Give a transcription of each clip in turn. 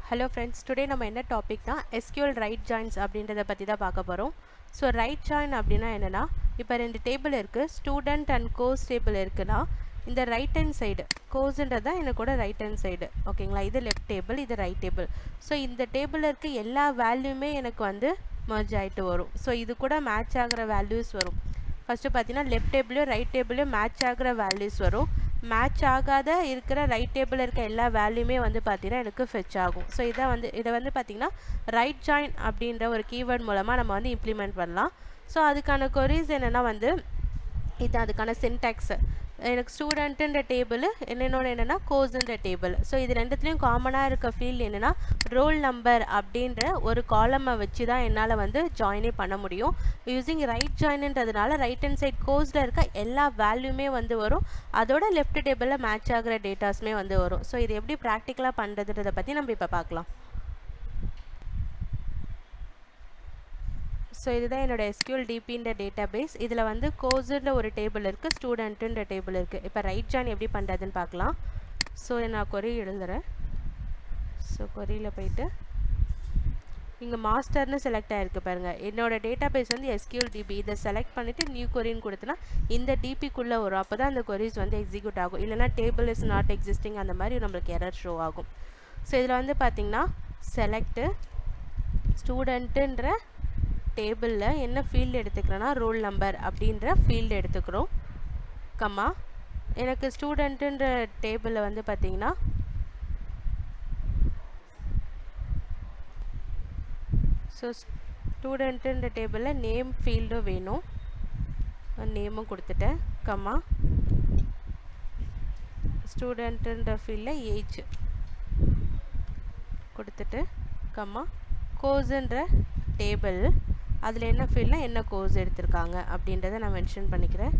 Hello friends, today நம்ம என்ன டாபிக்னா SQL right joints அப்படின்றத பற்றி தான் பார்க்க போகிறோம். ஸோ ரைட் ஜாயின் அப்படின்னா என்னென்னா, இப்போ ரெண்டு டேபிள் இருக்குது, ஸ்டூடெண்ட் அண்ட் கோர்ஸ் டேபிள் இருக்குன்னா இந்த ரைட் ஹேண்ட் சைடு கோர்ஸுன்றது தான் எனக்கூட ரைட் ஹேண்ட் சைடு, ஓகேங்களா? இது லெஃப்ட் டேபிள், இது ரைட் டேபிள். ஸோ இந்த டேபிளில் இருக்க எல்லா வேல்யூமே எனக்கு வந்து மர்ஜ் ஆகிட்டு வரும். ஸோ இது கூட மேட்ச் ஆகிற வேல்யூஸ் வரும். ஃபஸ்ட்டு பார்த்தீங்கன்னா லெஃப்ட் டேபிளையும் ரைட் டேபிளையும் மேட்ச் ஆகிற வேல்யூஸ் வரும். மேட்ச் ஆகாத இருக்கிற ரைட் டேபிளில் இருக்க எல்லா வேல்யூமே வந்து பார்த்தீங்கன்னா எனக்கு ஃபெச் ஆகும். ஸோ இதை வந்து பார்த்திங்கன்னா ரைட் ஜாயின் அப்படின்ற ஒரு கீவேர்ட் மூலமாக நம்ம வந்து இம்ப்ளிமெண்ட் பண்ணலாம். ஸோ அதுக்கான கொரீஸ் என்னென்னா வந்து இது அதுக்கான சின்டாக்ஸு எனக்கு ஸ்டூடெண்ட்டுன்ற டேபிள் என்னென்னோட என்னென்னா கோர்ஸுன்ற டேபிள். ஸோ இது ரெண்டுத்துலேயும் காமனாக இருக்க ஃபீல்டு என்னென்னா ரோல் நம்பர் அப்படின்ற ஒரு காலமை வச்சு தான் என்னால் வந்து ஜாயினே பண்ண முடியும். யூஸிங் ரைட் ஜாயின்ன்றதுனால ரைட் ஹேண்ட் சைட் கோர்ஸில் இருக்க எல்லா வேல்யூமே வந்து வரும், அதோட லெஃப்ட் டேபிளில் மேட்ச் ஆகிற டேட்டாஸுமே வந்து வரும். ஸோ இது எப்படி ப்ராக்டிக்கலாக பண்ணுறதுன்றதை பற்றி நம்ம இப்போ பார்க்கலாம். ஸோ இதுதான் என்னோட SQL DBன்ற டேட்டாபேஸ். இதில் வந்து கோர்ஸுன்ற ஒரு டேபிள் இருக்குது, ஸ்டூடெண்ட்டுன்ற டேபிள் இருக்குது. இப்போ ரைட் ஜாயின் எப்படி பண்ணுறதுன்னு பார்க்கலாம். ஸோ நான் கொரி எழுதுகிறேன். ஸோ கொரியில் போயிட்டு இங்கே மாஸ்டர்னு செலக்ட் ஆகிருக்கு பாருங்கள். என்னோட டேட்டாபேஸ் வந்து SQL DB. இதை செலக்ட் பண்ணிவிட்டு நியூ கொரின்னு கொடுத்தனா இந்த டிபிக்குள்ளே வரும். அப்போ தான் அந்த கொரிஸ் வந்து எக்ஸிக்யூட் ஆகும். இல்லைனா டேபிள் இஸ் நாட் எக்ஸிஸ்டிங் அந்த மாதிரி நம்மளுக்கு எரர் ஷோ ஆகும். ஸோ இதில் வந்து பார்த்திங்கன்னா செலக்ட்டு ஸ்டூடெண்ட்டுன்ற டேபிளில் என்ன ஃபீல்டு எடுத்துக்கிறேன்னா ரோல் நம்பர் அப்படின்ற ஃபீல்டு எடுத்துக்கிறோம். கம்மா எனக்கு ஸ்டூடெண்ட்டுன்ற டேபிளில் வந்து பார்த்திங்கன்னா ஸோ ஸ்டூடெண்ட்டுன்ற டேபிளில் நேம் ஃபீல்டும் வேணும், நேமும் கொடுத்துட்டேன். கம்மா ஸ்டூடெண்ட்டுன்ற ஃபீல்டில் ஏஜ் கொடுத்துட்டு கம்மா கோர்ஸுன்ற டேபிள் அதில் என்ன ஃபீல்ட்னா என்ன கோர்ஸ் எடுத்திருக்காங்க அப்படின்றத நான் மென்ஷன் பண்ணிக்கிறேன்.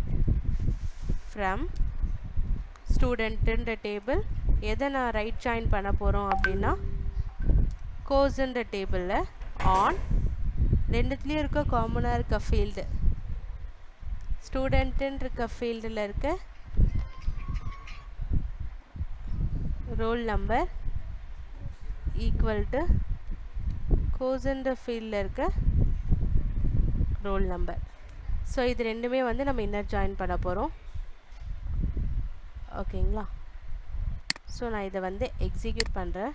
ஃப்ரம் ஸ்டூடெண்ட்டுன்ற டேபிள் எதை நான் ரைட் ஜாயின் பண்ண போகிறோம் அப்படின்னா கோர்ஸுன்ற டேபிளில் ஆன் ரெண்டுத்துலேயும் இருக்க காமனாக இருக்க ஃபீல்டு ஸ்டூடெண்ட்டுன்னு இருக்க ஃபீல்டில் இருக்க ரோல் நம்பர் ஈக்குவல் டு கோர்ஸுன்ற ஃபீல்டில் இருக்க ரோல் நம்பர். ஸோ இது ரெண்டுமே வந்து நம்ம இன்னர் ஜாயின் பண்ண போகிறோம், ஓகேங்களா? ஸோ நான் இதை வந்து எக்ஸிக்யூட் பண்ணுறேன்.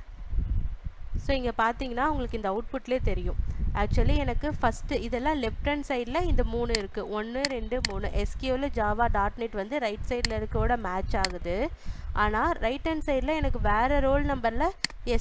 ஸோ இங்கே பார்த்தீங்கன்னா உங்களுக்கு இந்த அவுட்புட்லேயே தெரியும். ஆக்சுவலி எனக்கு ஃபஸ்ட்டு இதெல்லாம் லெஃப்ட் ஹேண்ட் சைடில் இந்த 3 இருக்குது, 1 2 3. SQL ஜாவா .NET வந்து ரைட் சைடில் இருக்கோட மேட்ச் ஆகுது. ஆனால் ரைட் ஹேண்ட் சைடில் எனக்கு வேறு ரோல் நம்பரில்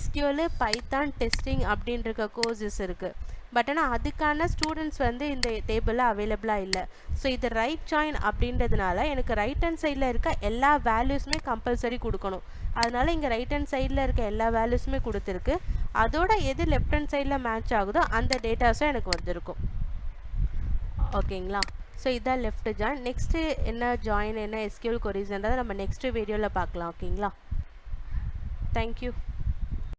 SQL பைத்தான் டெஸ்டிங் அப்படின்ற கோர்ஸஸ் இருக்குது. பட் ஆனால் அதுக்கான ஸ்டூடெண்ட்ஸ் வந்து இந்த டேபிளில் அவைலபிளாக இல்லை. ஸோ இது ரைட் ஜாயின் அப்படின்றதுனால எனக்கு ரைட் ஹேண்ட் சைடில் இருக்க எல்லா வேல்யூஸுமே கம்பல்சரி கொடுக்கணும். அதனால் இங்கே ரைட் ஹேண்ட் சைடில் இருக்க எல்லா வேல்யூஸுமே கொடுத்துருக்கு, அதோட எது லெஃப்ட் ஹேண்ட் சைடில் மேட்ச் ஆகுதோ அந்த டேட்டாஸும் எனக்கு வந்திருக்கும், ஓகேங்களா? ஸோ இதான் லெஃப்ட் ஜாயின். நெக்ஸ்ட்டு என்ன ஜாயின் என்ன SQL கொரீஸ்ன்றதை நம்ம நெக்ஸ்ட்டு வீடியோவில் பார்க்கலாம், ஓகேங்களா? தேங்க்யூ.